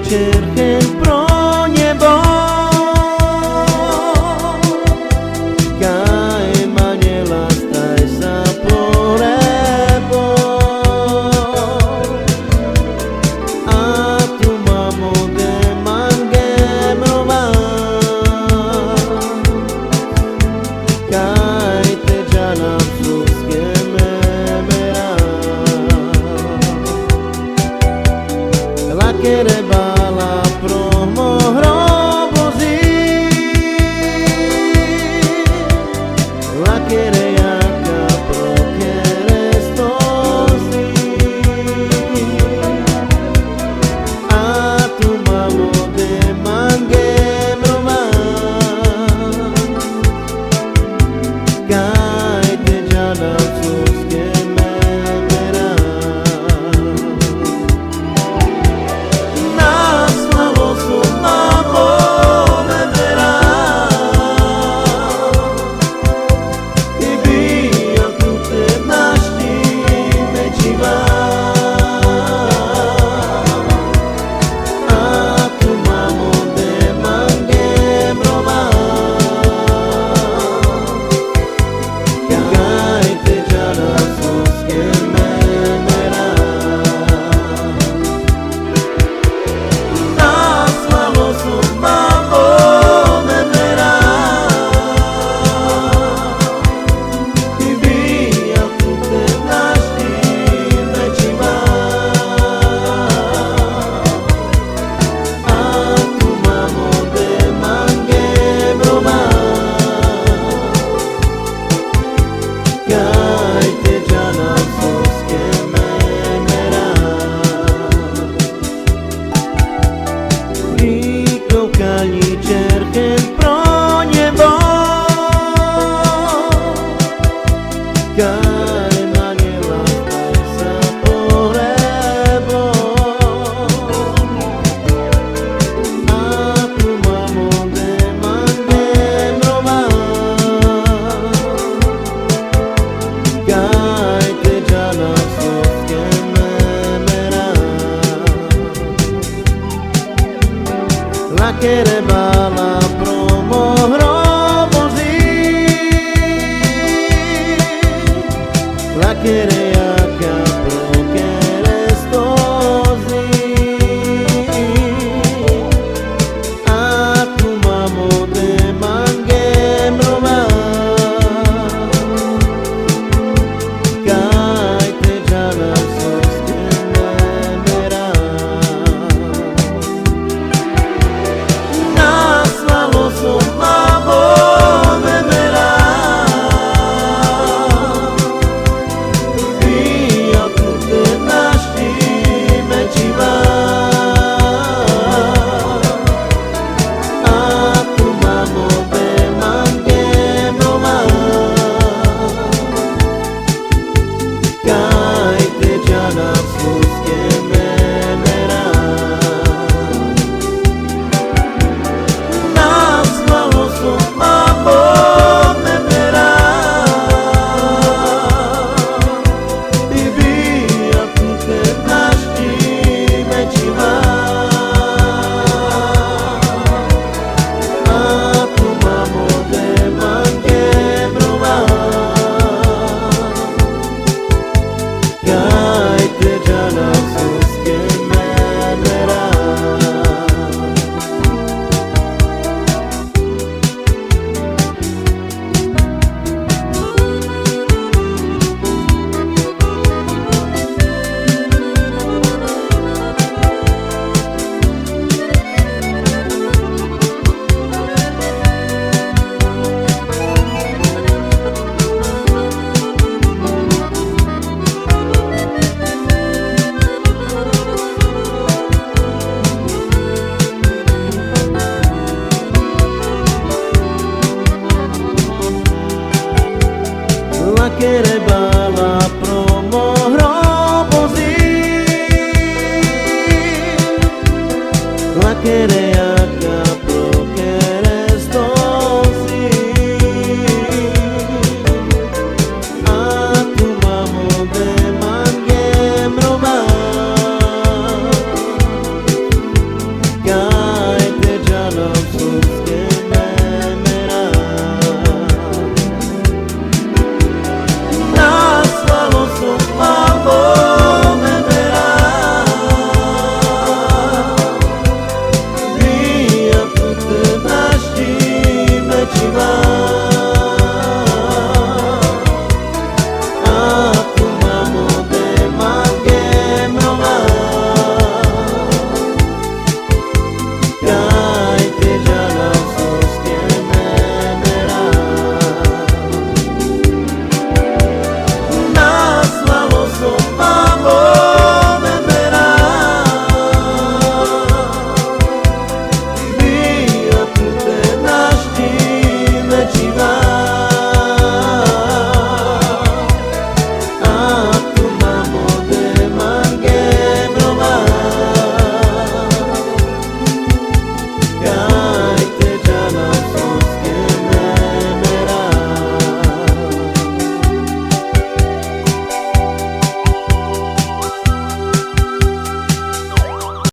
čerchen pro nebo. Kaj manjela staj sa porebo. A tu mamo de mangem roma. Kaj te džanam suske memera. La kere bala promo hrobozi. La kere jaka pro kere stozi. A tu mamo de mangem roma. Kaj te džanam suske memera. Čerchen pro nebo. Kaj manjela staj sa porebo. A tu mamo de mangem roma. Kaj te džanam suske memera. La kere bala promo hrobozi. La kere